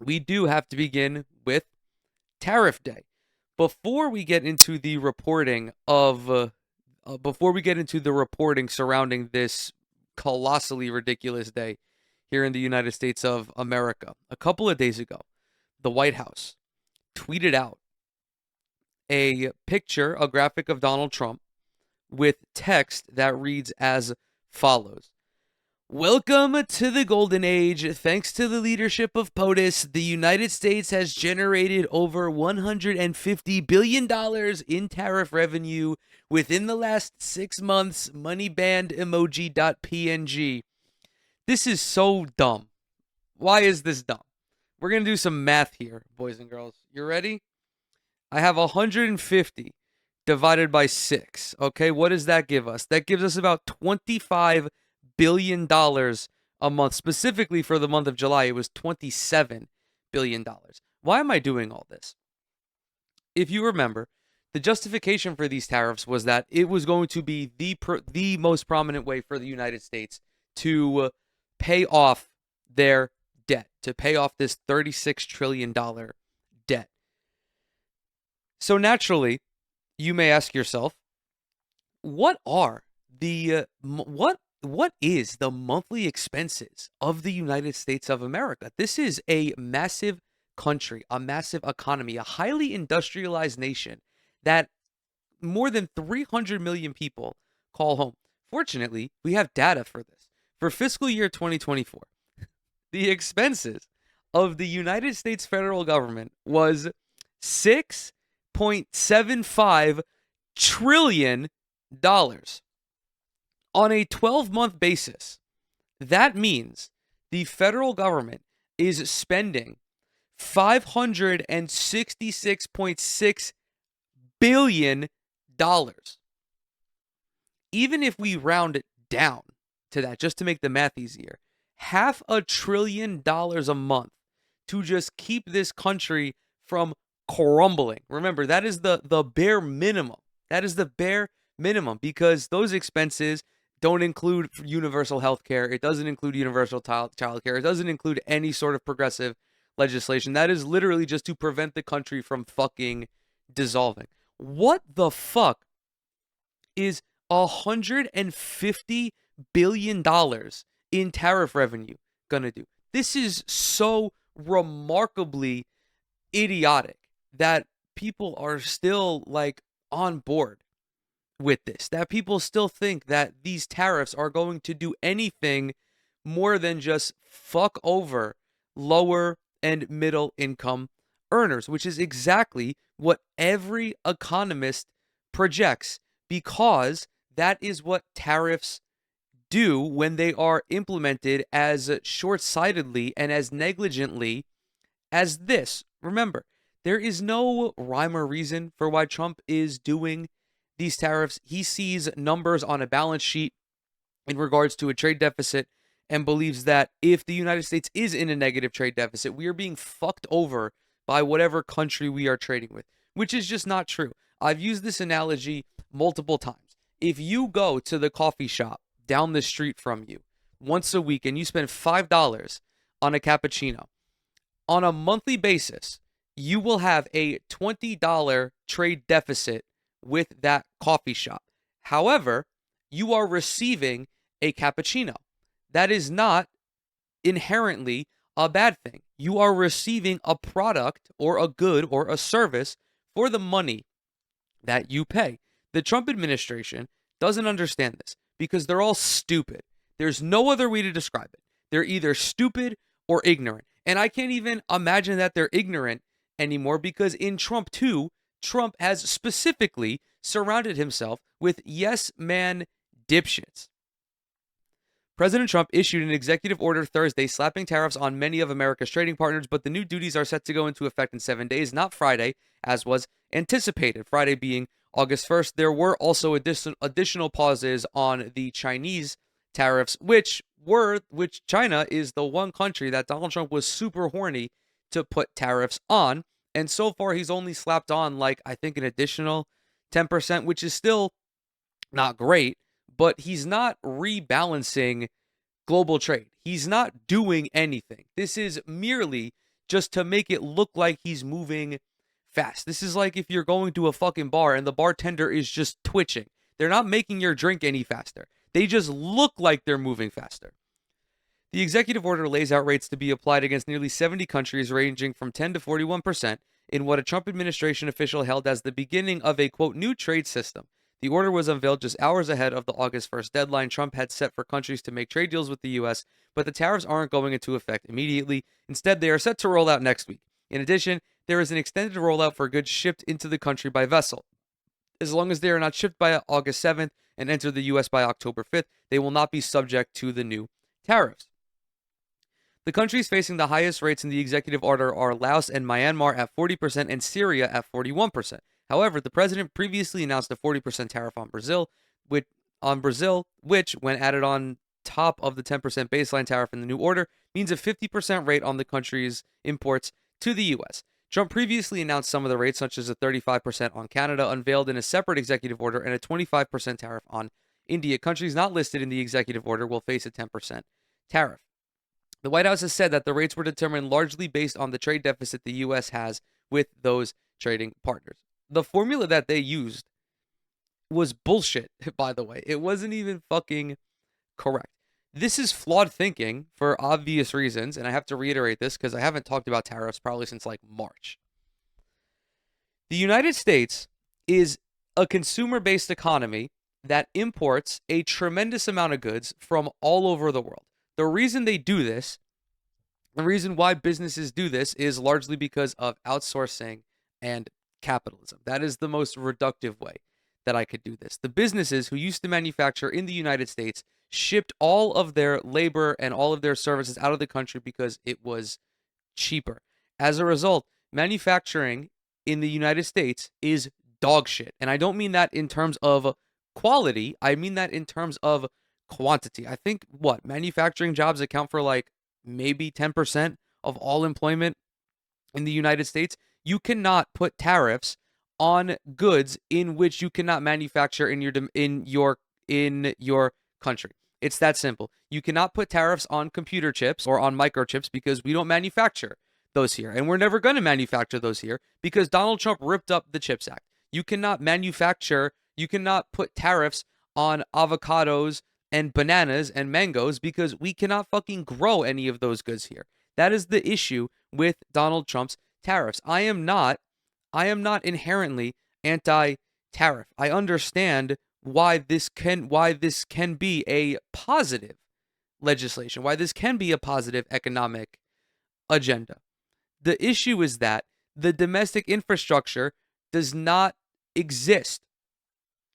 we do have to begin with Tariff Day. Before we get into the reporting before we get into the reporting surrounding this colossally ridiculous day here in the United States of America, a couple of days ago, the White House tweeted out a picture, a graphic of Donald Trump with text that reads as follows. Welcome to the Golden Age. Thanks to the leadership of POTUS, the United States has generated over $150 billion in tariff revenue within the last 6 months. Money banned emoji.png. This is so dumb. Why is this dumb? We're going to do some math here, boys and girls. You ready? I have 150 divided by 6. Okay, what does that give us? That gives us about $25 billion a month. Specifically for the month of July, it was $27 billion. Why am I doing all this? If you remember, the justification for these tariffs was that it was going to be the most prominent way for the United States to pay off their debt, to pay off this $36 trillion debt. So naturally, you may ask yourself, what is the monthly expenses of the United States of America? This is a massive country, a massive economy, a highly industrialized nation that more than 300 million people call home. Fortunately, we have data for this. For fiscal year 2024, the expenses of the United States federal government was $6.75 trillion on a 12-month basis. That means the federal government is spending $566.6 billion. Even if we round it down to that, just to make the math easier, $500 billion a month to just keep this country from crumbling. Remember, that is the bare minimum. That is the bare minimum, because those expenses don't include universal health care. It doesn't include universal child care. It doesn't include any sort of progressive legislation. That is literally just to prevent the country from fucking dissolving. What the fuck is $150 billion in tariff revenue gonna do? This is so remarkably idiotic that people are still like on board with this, that people still think that these tariffs are going to do anything more than just fuck over lower and middle income earners, which is exactly what every economist projects, because that is what tariffs do when they are implemented as short-sightedly and as negligently as this. Remember, there is no rhyme or reason for why Trump is doing these tariffs. He sees numbers on a balance sheet in regards to a trade deficit and believes that if the United States is in a negative trade deficit, we are being fucked over by whatever country we are trading with, which is just not true. I've used this analogy multiple times. If you go to the coffee shop down the street from you once a week and you spend $5 on a cappuccino, on a monthly basis, you will have a $20 trade deficit with that coffee shop. However, you are receiving a cappuccino. That is not inherently a bad thing. You are receiving a product or a good or a service for the money that you pay. The Trump administration doesn't understand this because they're all stupid. There's no other way to describe it. They're either stupid or ignorant. And I can't even imagine that they're ignorant anymore, because in Trump 2, Trump has specifically surrounded himself with yes man dipshits. President Trump issued an executive order Thursday slapping tariffs on many of America's trading partners, but the new duties are set to go into effect in 7 days, not Friday, as was anticipated. Friday being August 1st. There were also additional pauses on the Chinese tariffs, which China is the one country that Donald Trump was super horny to put tariffs on. And so far, he's only slapped on, like, I think an additional 10%, which is still not great, but he's not rebalancing global trade. He's not doing anything. This is merely just to make it look like he's moving fast. This is like if you're going to a fucking bar and the bartender is just twitching. They're not making your drink any faster. They just look like they're moving faster. The executive order lays out rates to be applied against nearly 70 countries, ranging from 10 to 41%, in what a Trump administration official held as the beginning of a, quote, new trade system. The order was unveiled just hours ahead of the August 1st deadline Trump had set for countries to make trade deals with the U.S., but the tariffs aren't going into effect immediately. Instead, they are set to roll out next week. In addition, there is an extended rollout for goods shipped into the country by vessel. As long as they are not shipped by August 7th and enter the U.S. by October 5th, they will not be subject to the new tariffs. The countries facing the highest rates in the executive order are Laos and Myanmar at 40% and Syria at 41%. However, the president previously announced a 40% tariff on Brazil, which, when added on top of the 10% baseline tariff in the new order, means a 50% rate on the country's imports to the U.S. Trump previously announced some of the rates, such as a 35% on Canada, unveiled in a separate executive order, and a 25% tariff on India. Countries not listed in the executive order will face a 10% tariff. The White House has said that the rates were determined largely based on the trade deficit the U.S. has with those trading partners. The formula that they used was bullshit, by the way. It wasn't even fucking correct. This is flawed thinking for obvious reasons, and I have to reiterate this because I haven't talked about tariffs probably since like March. The United States is a consumer-based economy that imports a tremendous amount of goods from all over the world. The reason they do this, the reason why businesses do this is largely because of outsourcing and capitalism. That is the most reductive way that I could do this. The businesses who used to manufacture in the United States shipped all of their labor and all of their services out of the country because it was cheaper. As a result, manufacturing in the United States is dog shit. And I don't mean that in terms of quality. I mean that in terms of quantity. I think manufacturing jobs account for like maybe 10% of all employment in the United States. You cannot put tariffs on goods in which you cannot manufacture in your country. It's that simple. You cannot put tariffs on computer chips or on microchips because we don't manufacture those here, and we're never going to manufacture those here because Donald Trump ripped up the CHIPS Act. You cannot put tariffs on avocados and bananas and mangoes because we cannot fucking grow any of those goods here. That is the issue with Donald Trump's tariffs. I am not inherently anti-tariff. I understand why this can be a positive legislation, why this can be a positive economic agenda. The issue is that the domestic infrastructure does not exist.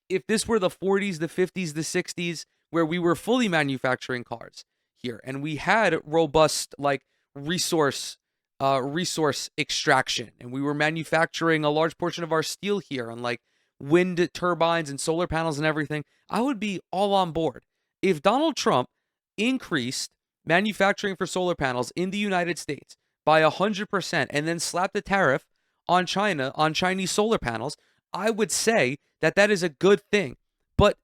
If this were the 40s, the 50s, the 60s, where we were fully manufacturing cars here and we had robust like resource extraction and we were manufacturing a large portion of our steel here on like wind turbines and solar panels and everything, I would be all on board. If Donald Trump increased manufacturing for solar panels in the United States by 100% and then slapped a tariff on China, on Chinese solar panels, I would say that that is a good thing. But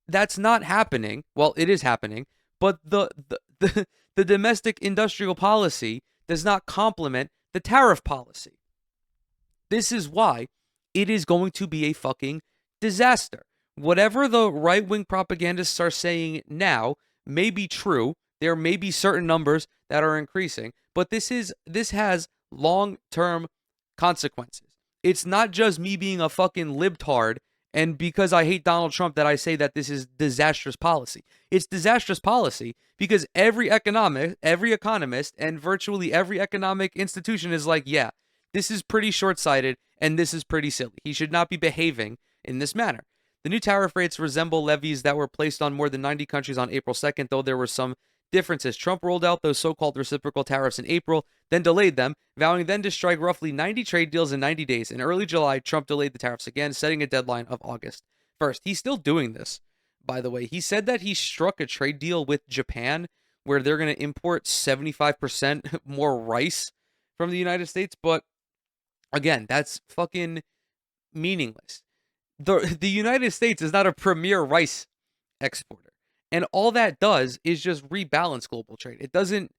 that's not happening. Well, it is happening, but the domestic industrial policy does not complement the tariff policy. This is why it is going to be a fucking disaster. Whatever the right-wing propagandists are saying now may be true. There may be certain numbers that are increasing, but this has long-term consequences. It's not just me being a fucking libtard and because I hate Donald Trump that I say that this is disastrous policy. It's disastrous policy because every economist, and virtually every economic institution is like, yeah, this is pretty short-sighted and this is pretty silly. He should not be behaving in this manner. The new tariff rates resemble levies that were placed on more than 90 countries on April 2nd, though there were some differences. Trump rolled out those so-called reciprocal tariffs in April, then delayed them, vowing then to strike roughly 90 trade deals in 90 days. In early July, Trump delayed the tariffs again, setting a deadline of August 1st. He's still doing this, by the way. He said that he struck a trade deal with Japan where they're going to import 75% more rice from the United States, but again, that's fucking meaningless. The United States is not a premier rice exporter. And all that does is just rebalance global trade. It doesn't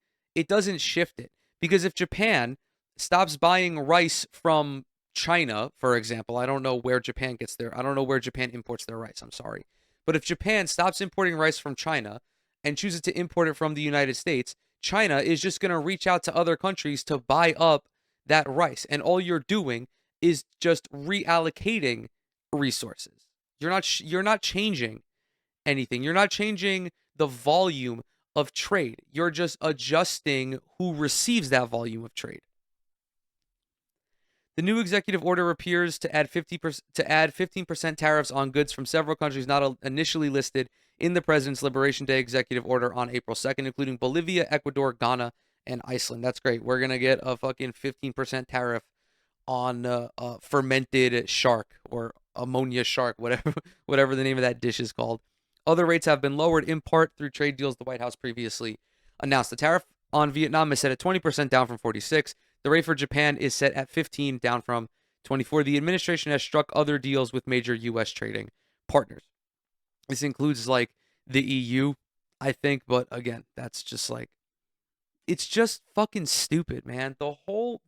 shift it. Because if Japan stops buying rice from China, for example, I don't know where Japan gets their, I don't know where Japan imports their rice. I'm sorry. But if Japan stops importing rice from China and chooses to import it from the United States, China is just going to reach out to other countries to buy up that rice. And all you're doing is just reallocating resources. You're not changing anything. You're not changing the volume of trade. You're just adjusting who receives that volume of trade. The new executive order appears to add 15% tariffs on goods from several countries not initially listed in the President's Liberation Day executive order on April 2nd, including Bolivia, Ecuador, Ghana, and Iceland. That's great. We're going to get a fucking 15% tariff on fermented shark or ammonia shark, whatever the name of that dish is called. Other rates have been lowered in part through trade deals the White House previously announced. The tariff on Vietnam is set at 20%, down from 46. The rate for Japan is set at 15, down from 24. The administration has struck other deals with major U.S. trading partners. This includes like the EU, I think, but again, that's just like, it's just fucking stupid, man. The whole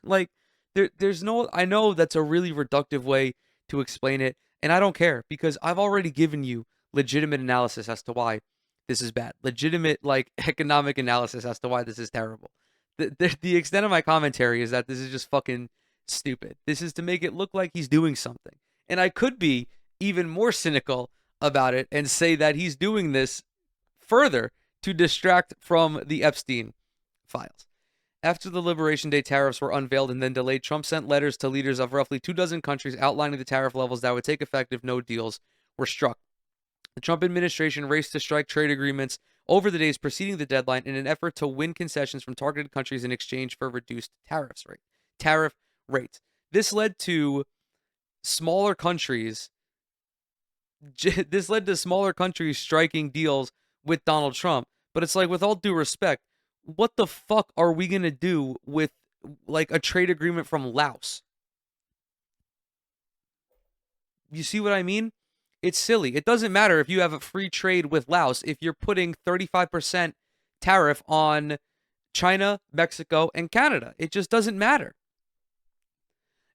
like there's no, I know that's a really reductive way to explain it, and I don't care because I've already given you legitimate analysis as to why this is bad. Legitimate like economic analysis as to why this is terrible. The extent of my commentary is that this is just fucking stupid. This is to make it look like he's doing something. And I could be even more cynical about it and say that he's doing this further to distract from the Epstein files. After the Liberation Day tariffs were unveiled and then delayed, Trump sent letters to leaders of roughly 24 countries outlining the tariff levels that would take effect if no deals were struck. The Trump administration raced to strike trade agreements over the days preceding the deadline in an effort to win concessions from targeted countries in exchange for reduced tariff rates. This led to smaller countries striking deals with Donald Trump. But it's like, with all due respect, what the fuck are we going to do with like a trade agreement from Laos? You see what I mean? It's silly. It doesn't matter if you have a free trade with Laos if you're putting 35% tariff on China, Mexico, and Canada. It just doesn't matter.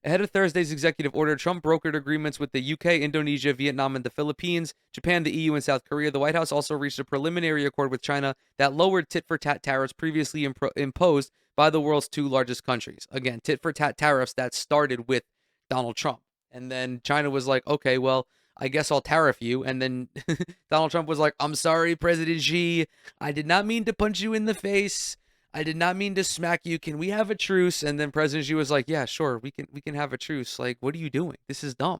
Ahead of Thursday's executive order, Trump brokered agreements with the UK, Indonesia, Vietnam, and the Philippines, Japan, the EU, and South Korea. The White House also reached a preliminary accord with China that lowered tit-for-tat tariffs previously imposed by the world's two largest countries. Again, tit-for-tat tariffs that started with Donald Trump. And then China was like, okay, well, I guess I'll tariff you. And then Donald Trump was like, I'm sorry, President Xi. I did not mean to punch you in the face. I did not mean to smack you. Can we have a truce? And then President Xi was like, yeah, sure, we can have a truce. Like, what are you doing? This is dumb.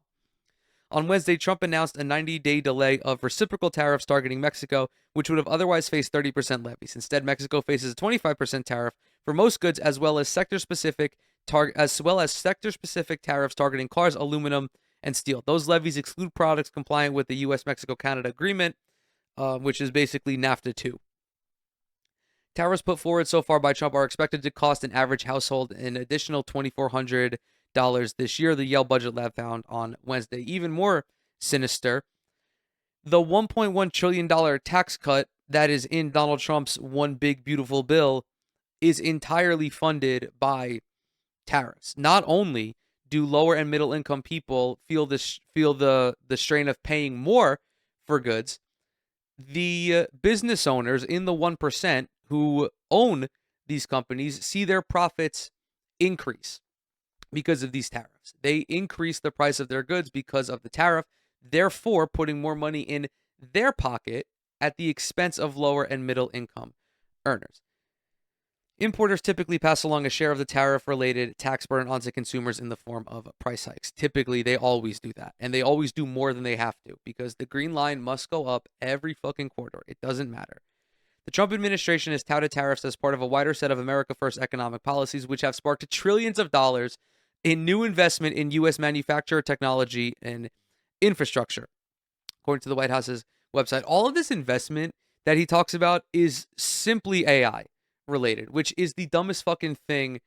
On Wednesday, Trump announced a 90-day delay of reciprocal tariffs targeting Mexico, which would have otherwise faced 30% levies. Instead, Mexico faces a 25% tariff for most goods, as well as sector-specific tariffs targeting cars, aluminum, and steel. Those levies exclude products compliant with the U.S.-Mexico-Canada agreement, which is basically NAFTA 2. Tariffs put forward so far by Trump are expected to cost an average household an additional $2,400 this year, the Yale Budget Lab found on Wednesday. Even more sinister, the $1.1 trillion tax cut that is in Donald Trump's one big beautiful bill is entirely funded by tariffs. Not only do lower and middle income people feel the strain of paying more for goods, the business owners in the 1% who own these companies see their profits increase because of these tariffs. They increase the price of their goods because of the tariff, therefore putting more money in their pocket at the expense of lower and middle income earners. Importers typically pass along a share of the tariff-related tax burden onto consumers in the form of price hikes. Typically, they always do that, and they always do more than they have to because the green line must go up every fucking quarter. It doesn't matter. The Trump administration has touted tariffs as part of a wider set of America First economic policies, which have sparked trillions of dollars in new investment in U.S. manufacturer technology and infrastructure. According to the White House's website, all of this investment that he talks about is simply AI related, which is the dumbest fucking thing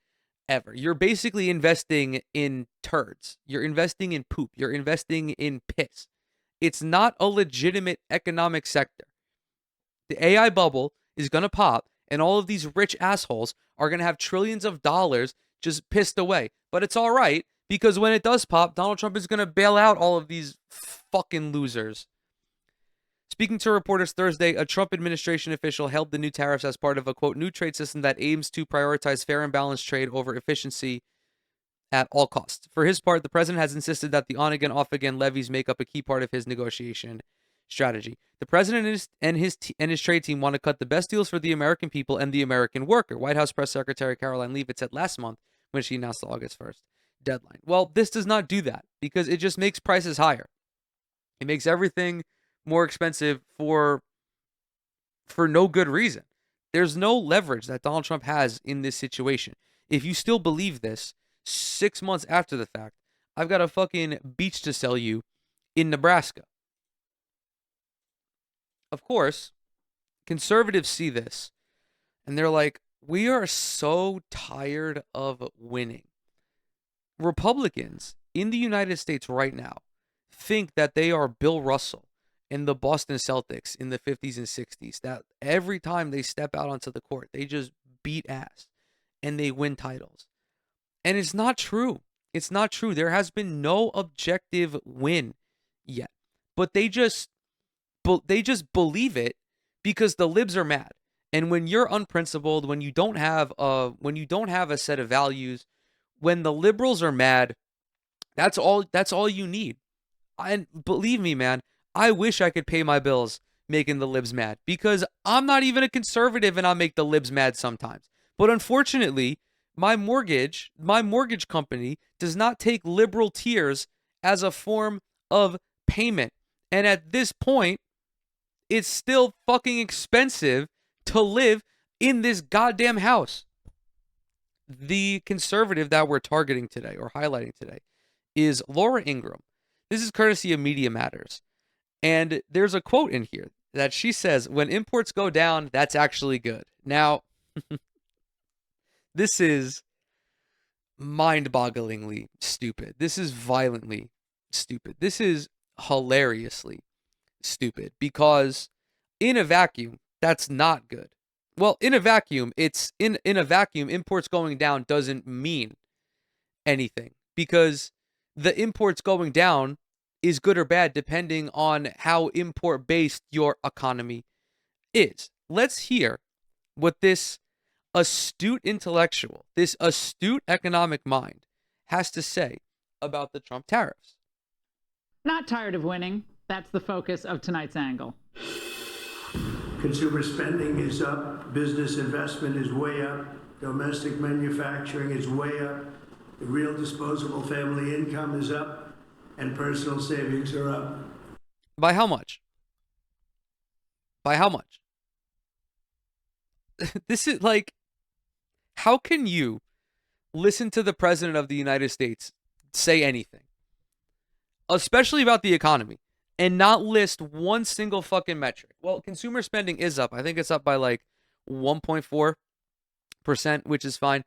ever. You're basically investing in turds. You're investing in poop. You're investing in piss. It's not a legitimate economic sector. The AI bubble is going to pop, and all of these rich assholes are going to have trillions of dollars just pissed away. But it's all right, because when it does pop, Donald Trump is going to bail out all of these fucking losers. Speaking to reporters Thursday, a Trump administration official hailed the new tariffs as part of a, quote, new trade system that aims to prioritize fair and balanced trade over efficiency at all costs. For his part, the president has insisted that the on-again, off-again levies make up a key part of his negotiation strategy. The president and his trade team want to cut the best deals for the American people and the American worker, White House Press Secretary Caroline Leavitt said last month when she announced the August 1st deadline. Well, this does not do that, because it just makes prices higher. It makes everything more expensive for no good reason. There's no leverage that Donald Trump has in this situation. If you still believe this 6 months after the fact, I've got a fucking beach to sell you in Nebraska. Of course, conservatives see this and they're like, we are so tired of winning. Republicans in the United States right now think that they are Bill Russell and the Boston Celtics in the 50s and 60s, that every time they step out onto the court, they just beat ass and they win titles. And it's not true. It's not true. There has been no objective win yet. But they just believe it because the libs are mad. And when you're unprincipled, when you don't have a set of values, when the liberals are mad, that's all you need. And believe me, man, I wish I could pay my bills making the libs mad, because I'm not even a conservative and I make the libs mad sometimes. But unfortunately, my mortgage company does not take liberal tears as a form of payment. And at this point, it's still fucking expensive to live in this goddamn house. The conservative that we're targeting today, or highlighting today, is Laura Ingraham. This is courtesy of Media Matters. And there's a quote in here that she says, when imports go down, that's actually good. Now, this is mind-bogglingly stupid. This is violently stupid. This is hilariously stupid, because in a vacuum, that's not good. Well, in a vacuum, imports going down doesn't mean anything, because the imports going down is good or bad depending on how import-based your economy is. Let's hear what this astute intellectual, this astute economic mind has to say about the Trump tariffs. Not tired of winning. That's the focus of tonight's angle. Consumer spending is up, business investment is way up, domestic manufacturing is way up, the real disposable family income is up, and personal savings are up. By how much? By how much? This is like, how can you listen to the president of the United States say anything, especially about the economy, and not list one single fucking metric? Well, consumer spending is up. I think it's up by like 1.4%, which is fine.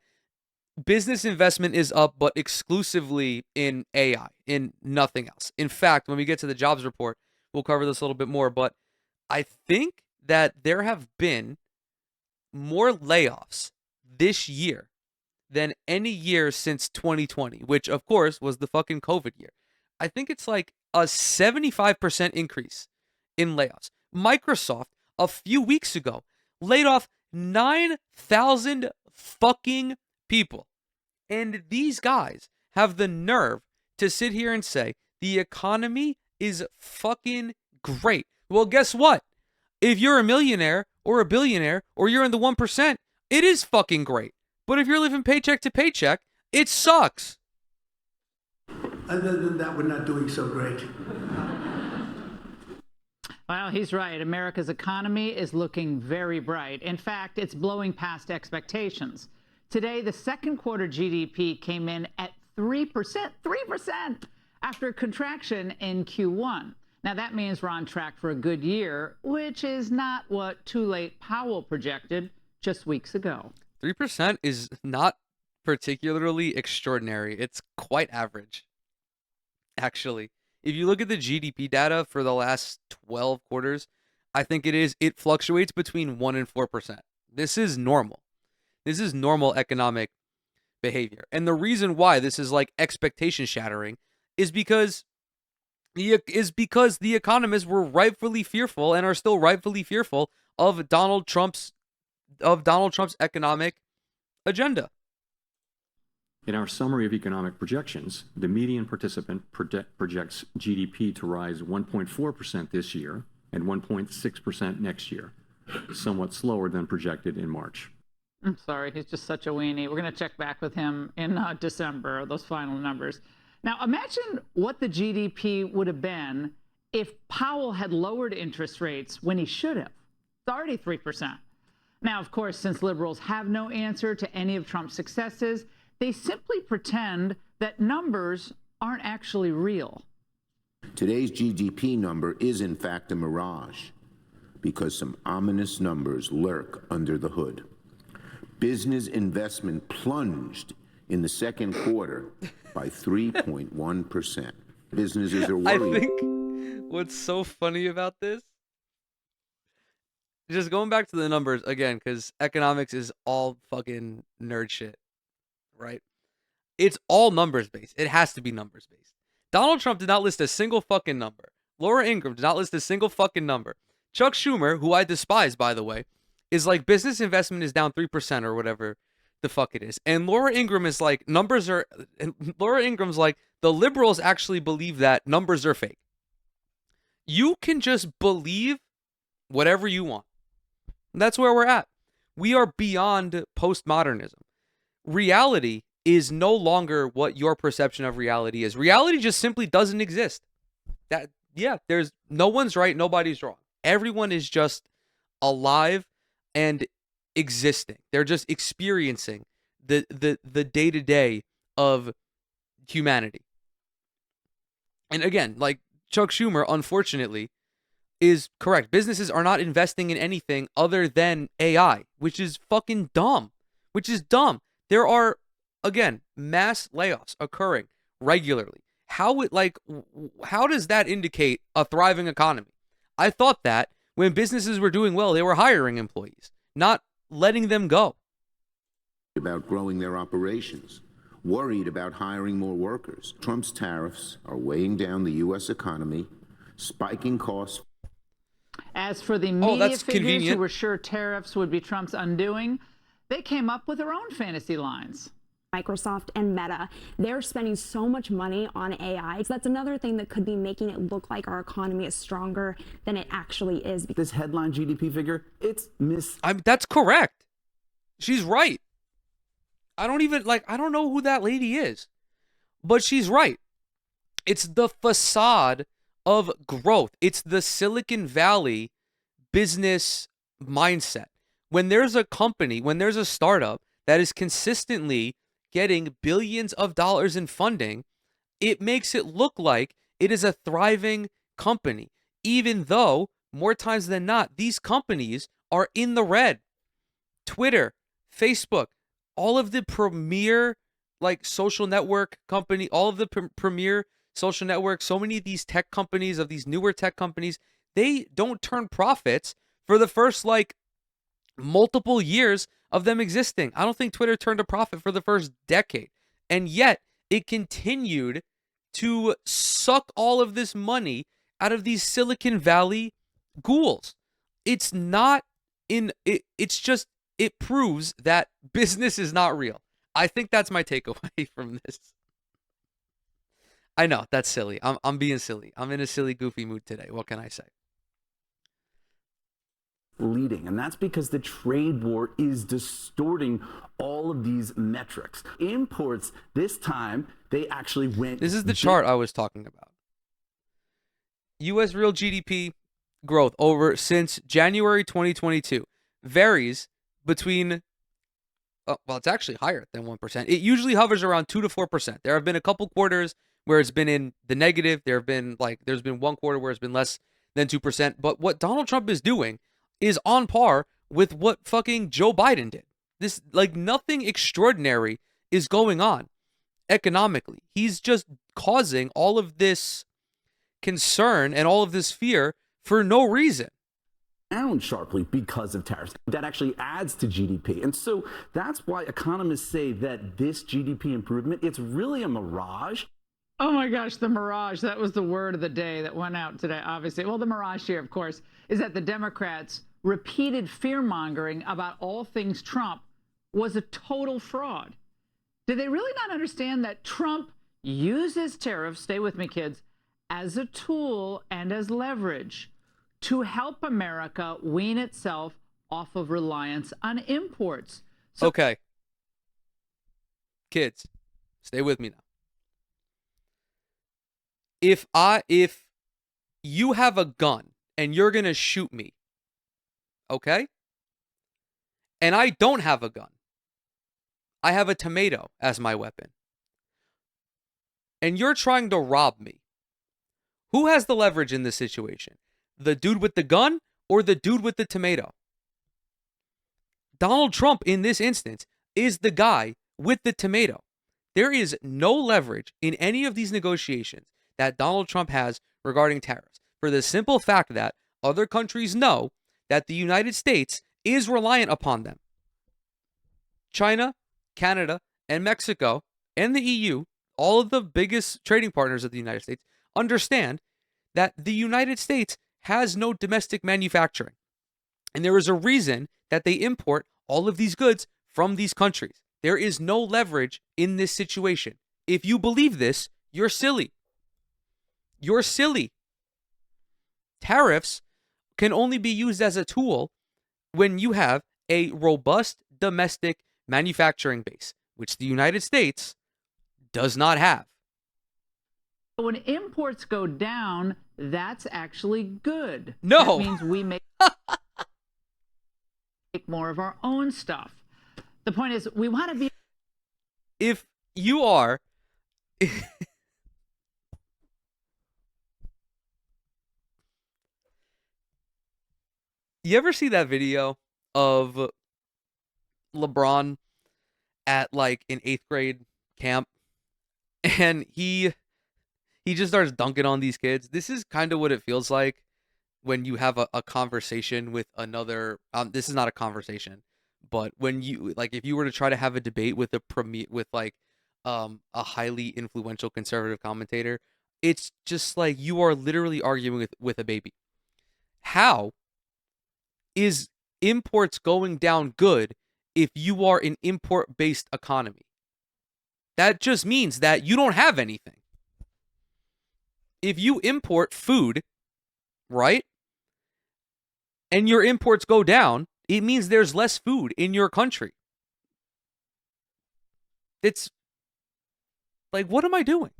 Business investment is up, but exclusively in AI, in nothing else. In fact, when we get to the jobs report, we'll cover this a little bit more, but I think that there have been more layoffs this year than any year since 2020, which of course was the fucking COVID year. I think it's like a 75% increase in layoffs. Microsoft a few weeks ago laid off 9,000 fucking people. And these guys have the nerve to sit here and say the economy is fucking great. Well, guess what? If you're a millionaire or a billionaire or you're in the 1%, it is fucking great. But if you're living paycheck to paycheck, it sucks. Other than that, we're not doing so great. Well, he's right. America's economy is looking very bright. In fact, it's blowing past expectations. Today, the second quarter GDP came in at 3%, 3%, after a contraction in Q1. Now, that means we're on track for a good year, which is not what Too Late Powell projected just weeks ago. 3% is not particularly extraordinary. It's quite average, actually. If you look at the GDP data for the last 12 quarters, I think it fluctuates between 1% and 4%. This is normal. This is normal economic behavior. And the reason why this is like expectation shattering is because the economists were rightfully fearful and are still rightfully fearful of Donald Trump's economic agenda. In our summary of economic projections, the median participant projects GDP to rise 1.4% this year and 1.6% next year, somewhat slower than projected in March. I'm sorry, he's just such a weenie. We're going to check back with him in December, those final numbers. Now, imagine what the GDP would have been if Powell had lowered interest rates when he should have. It's already 3%. Now, of course, since liberals have no answer to any of Trump's successes, they simply pretend that numbers aren't actually real. Today's GDP number is in fact a mirage because some ominous numbers lurk under the hood. Business investment plunged in the second quarter by 3.1%. Businesses are worried. I think what's so funny about this, just going back to the numbers again, because economics is all fucking nerd shit, right? It's all numbers based. It has to be numbers based. Donald Trump did not list a single fucking number. Laura Ingraham did not list a single fucking number. Chuck Schumer, who I despise, by the way, is like business investment is down 3% or whatever the fuck it is. And Laura Ingraham is like, Laura Ingram's like, the liberals actually believe that numbers are fake. You can just believe whatever you want. That's where we're at. We are beyond postmodernism. Reality is no longer what your perception of reality is. Reality just simply doesn't exist. There's no one's right, nobody's wrong. Everyone is just alive and existing. They're just experiencing the day-to-day of humanity. And again, like Chuck Schumer, unfortunately, is correct. Businesses are not investing in anything other than AI, which is fucking dumb. Which is dumb. There are, again, mass layoffs occurring regularly. How does that indicate a thriving economy? I thought that when businesses were doing well, they were hiring employees, not letting them go. About growing their operations, worried about hiring more workers. Trump's tariffs are weighing down the U.S. economy, spiking costs. As for the media figures convenient. who were sure tariffs would be Trump's undoing, they came up with their own fantasy lines. Microsoft and Meta, they're spending so much money on AI. So that's another thing that could be making it look like our economy is stronger than it actually is. This headline GDP figure, it's that's correct. She's right. I don't know who that lady is, but she's right. It's the facade of growth. It's the Silicon Valley business mindset. When there's a company, when there's a startup that is consistently getting billions of dollars in funding, it makes it look like it is a thriving company, even though more times than not, these companies are in the red. Twitter, Facebook, all of the premier social network company, all of the premier social networks, so many of these tech companies, of these newer tech companies, they don't turn profits for the first multiple years of them existing. I don't think Twitter turned a profit for the first decade. And yet it continued to suck all of this money out of these Silicon Valley ghouls. It's not in it. It's just, it proves that business is not real. I think that's my takeaway from this. I know that's silly. I'm being silly. I'm in a silly, goofy mood today. What can I say? leading, and that's because the trade war is distorting all of these metrics. Imports, this time, they actually went... This is the chart I was talking about. U.S. real GDP growth since January 2022 varies between... well, it's actually higher than 1%. It usually hovers around 2 to 4%. There have been a couple quarters where it's been in the negative. There's been one quarter where it's been less than 2%. But what Donald Trump is doing is on par with what fucking Joe Biden did. This, nothing extraordinary is going on economically. He's just causing all of this concern and all of this fear for no reason. down sharply because of tariffs. That actually adds to GDP. And so that's why economists say that this GDP improvement, it's really a mirage. Oh my gosh, the mirage. That was the word of the day that went out today, obviously. Well, the mirage here, of course, is that the Democrats' repeated fear-mongering about all things Trump was a total fraud. Did they really not understand that Trump uses tariffs, stay with me, kids, as a tool and as leverage to help America wean itself off of reliance on imports? So Okay. Kids, stay with me now. If you have a gun and you're going to shoot me, okay? And I don't have a gun. I have a tomato as my weapon. And you're trying to rob me. Who has the leverage in this situation? The dude with the gun or the dude with the tomato? Donald Trump, in this instance, is the guy with the tomato. There is no leverage in any of these negotiations that Donald Trump has regarding tariffs, for the simple fact that other countries know that the United States is reliant upon them. China, Canada, and Mexico, and the EU, all of the biggest trading partners of the United States, understand that the United States has no domestic manufacturing. And there is a reason that they import all of these goods from these countries. There is no leverage in this situation. If you believe this, you're silly. You're silly. Tariffs can only be used as a tool when you have a robust domestic manufacturing base, which the United States does not have. when imports go down, that's actually good. No. That means we make more of our own stuff. The point is, we want to be. If you are. You ever see that video of LeBron at like an 8th grade camp, and he just starts dunking on these kids? This is kind of what it feels like when you have a conversation with another. This is not a conversation, but when you like, if you were to try to have a debate with a a highly influential conservative commentator, it's just like you are literally arguing with a baby. How is imports going down good if you are an import-based economy? That just means that you don't have anything. If you import food, right, and your imports go down, it means there's less food in your country. It's like, what am I doing?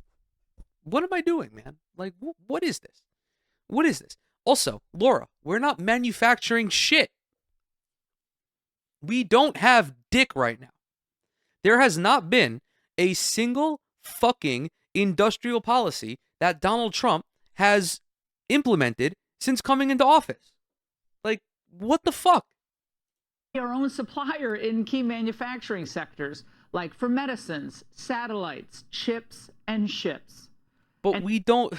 What am I doing, man? Like, what is this? What is this? Also, Laura, we're not manufacturing shit. We don't have dick right now. There has not been a single fucking industrial policy that Donald Trump has implemented since coming into office. Like, what the fuck? Our own supplier in key manufacturing sectors, like for medicines, satellites, chips, and ships. But we don't.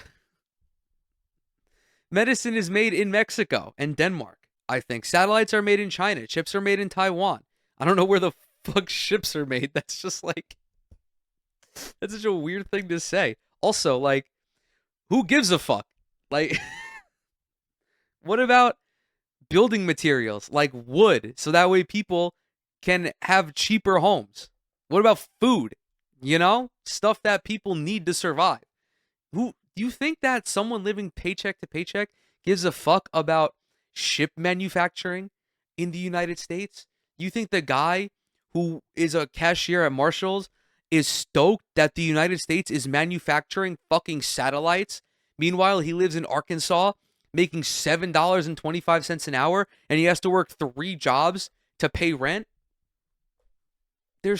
Medicine is made in Mexico and Denmark, I think. Satellites are made in China. Chips are made in Taiwan. I don't know where the fuck ships are made. That's just like. That's such a weird thing to say. Also, like, who gives a fuck? Like, what about building materials like wood so that way people can have cheaper homes? What about food? You know, stuff that people need to survive. Who do you think that someone living paycheck to paycheck gives a fuck about ship manufacturing in the United States? You think the guy who is a cashier at Marshall's is stoked that the United States is manufacturing fucking satellites? Meanwhile, he lives in Arkansas making $7.25 an hour and he has to work 3 jobs to pay rent? I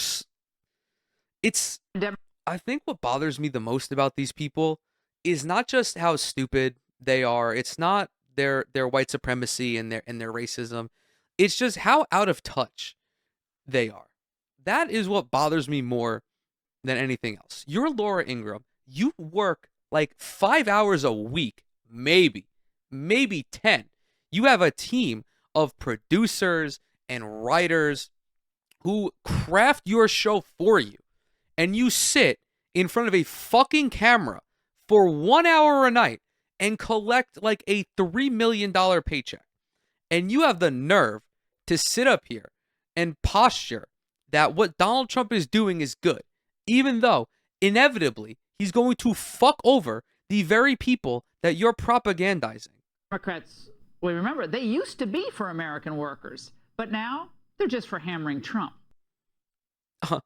think what bothers me the most about these people is not just how stupid they are. It's not their white supremacy and their racism. It's just how out of touch they are. That is what bothers me more than anything else. You're Laura Ingraham. You work like 5 hours a week, maybe 10. You have a team of producers and writers who craft your show for you, and you sit in front of a fucking camera for 1 hour a night and collect like a $3 million paycheck. And you have the nerve to sit up here and posture that what Donald Trump is doing is good, even though inevitably he's going to fuck over the very people that you're propagandizing. Democrats, well, remember, they used to be for American workers, but now they're just for hammering Trump.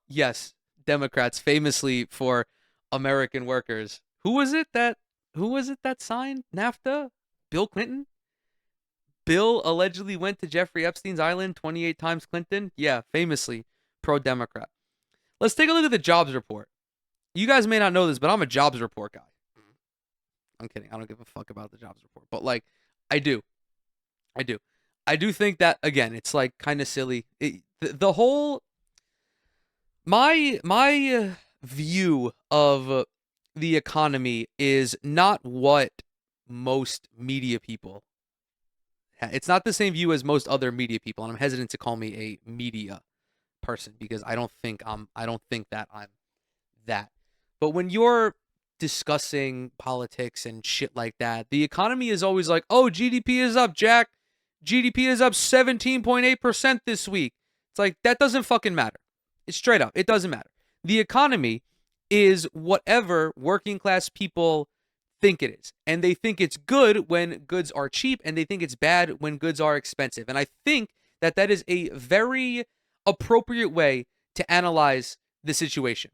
Yes, Democrats famously for American workers. Who was it that signed NAFTA? Bill Clinton? Bill allegedly went to Jeffrey Epstein's island 28 times Clinton. Yeah, famously pro-Democrat. Let's take a look at the jobs report. You guys may not know this, but I'm a jobs report guy. I'm kidding. I don't give a fuck about the jobs report. But like, I do. I do think that, again, it's like kind of silly. The whole... My view of the economy is not what most media people... It's not the same view as most other media people, and I'm hesitant to call me a media person because I don't think that I'm that. But when you're discussing politics and shit like that, the economy is always like, "Oh, GDP is up, Jack. GDP is up 17.8% this week." It's like, that doesn't fucking matter. It's straight up. It doesn't matter. The economy is whatever working class people think it is. And they think it's good when goods are cheap, and they think it's bad when goods are expensive. And I think that that is a very appropriate way to analyze the situation,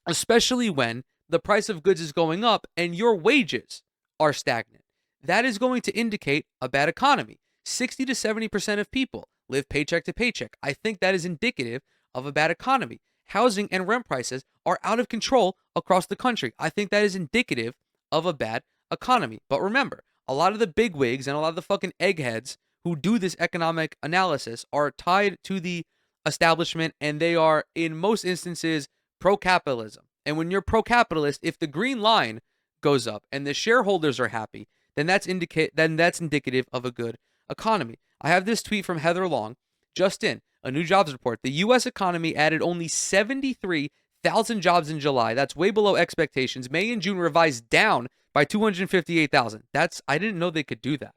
especially when the price of goods is going up and your wages are stagnant. That is going to indicate a bad economy. 60 to 70% of people live paycheck to paycheck. I think that is indicative of a bad economy. Housing and rent prices are out of control across the country. I think that is indicative of a bad economy. But remember, a lot of the bigwigs and a lot of the fucking eggheads who do this economic analysis are tied to the establishment, and they are, in most instances, pro-capitalism. And when you're pro-capitalist, if the green line goes up and the shareholders are happy, then that's indicative of a good economy. I have this tweet from Heather Long, just in a new jobs report. The U.S. economy added only 73,000 jobs in July. That's way below expectations. May and June revised down by 258,000. I didn't know they could do that.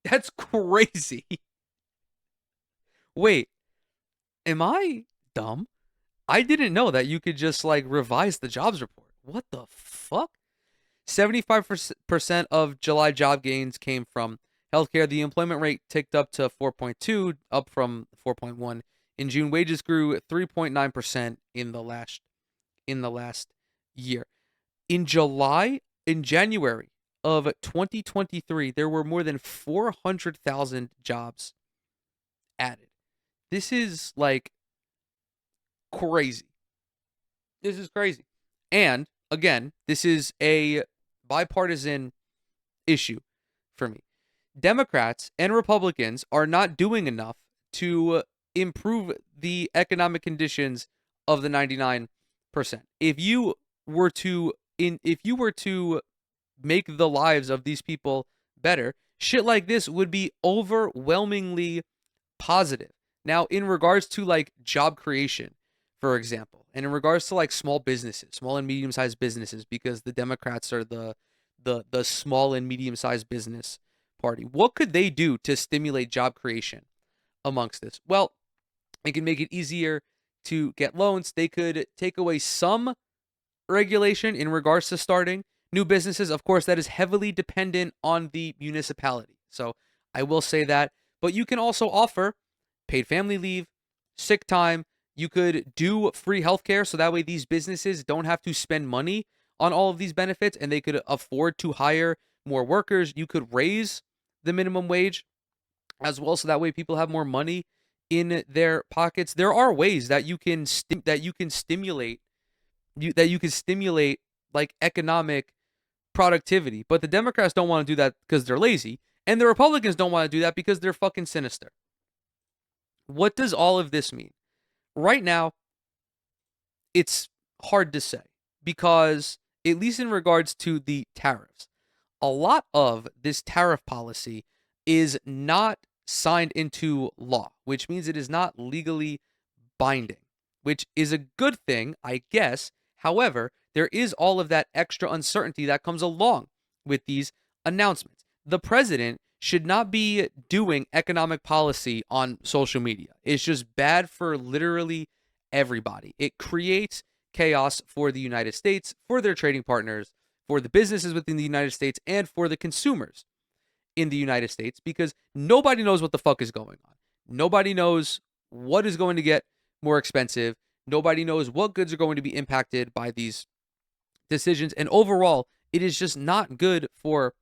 That's crazy. Wait, am I dumb? I didn't know that you could just like revise the jobs report. What the fuck? 75% of July job gains came from healthcare. The employment rate ticked up to 4.2, up from 4.1 in June. Wages grew 3.9% in the last year. In January of 2023, there were more than 400,000 jobs added. This is like crazy. This is crazy. And again, this is a bipartisan issue for me. Democrats and Republicans are not doing enough to improve the economic conditions of the 99%. If you were to make the lives of these people better, shit like this would be overwhelmingly positive. Now, in regards to like job creation, for example, and in regards to like small businesses, small and medium-sized businesses, because the Democrats are the small and medium-sized business party. What could they do to stimulate job creation amongst this? Well, they can make it easier to get loans. They could take away some regulation in regards to starting new businesses. Of course, that is heavily dependent on the municipality. So I will say that. But you can also offer paid family leave, sick time. You could do free healthcare, so that way these businesses don't have to spend money on all of these benefits, and they could afford to hire more workers. You could raise the minimum wage as well, so that way people have more money in their pockets. There are ways that you can stimulate like economic productivity, but the Democrats don't want to do that because they're lazy, and the Republicans don't want to do that because they're fucking sinister. What does all of this mean? Right now, it's hard to say because, at least in regards to the tariffs, a lot of this tariff policy is not signed into law, which means it is not legally binding, which is a good thing, I guess. However, there is all of that extra uncertainty that comes along with these announcements. The president should not be doing economic policy on social media. It's just bad for literally everybody. It creates chaos for the United States, for their trading partners, for the businesses within the United States, and for the consumers in the United States, because nobody knows what the fuck is going on. Nobody knows what is going to get more expensive. Nobody knows what goods are going to be impacted by these decisions. And overall, it is just not good for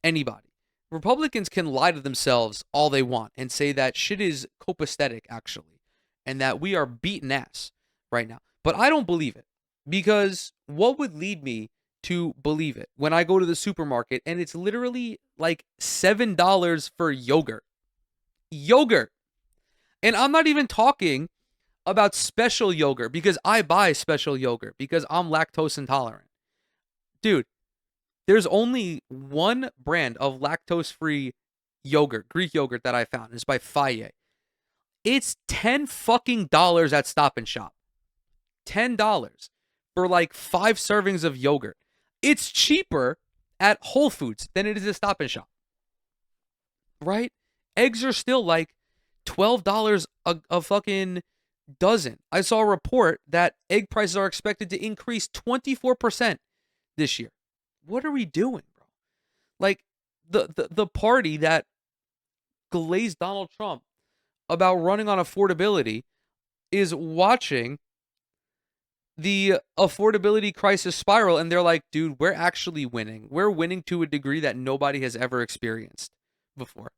anybody. Republicans can lie to themselves all they want and say that shit is copacetic, actually, and that we are beaten ass right now. But I don't believe it, because what would lead me to believe it when I go to the supermarket and it's literally like $7 for yogurt? Yogurt. And I'm not even talking about special yogurt, because I buy special yogurt because I'm lactose intolerant. Dude, there's only one brand of lactose-free yogurt, Greek yogurt, that I found. It's by Faye. It's $10 fucking at Stop and Shop. $10 for like 5 servings of yogurt. It's cheaper at Whole Foods than it is at Stop and Shop. Right? Eggs are still like $12 a fucking dozen. I saw a report that egg prices are expected to increase 24% this year. What are we doing, bro? Like, the party that glazed Donald Trump about running on affordability is watching the affordability crisis spiral, and they're like, dude, we're actually winning. We're winning to a degree that nobody has ever experienced before.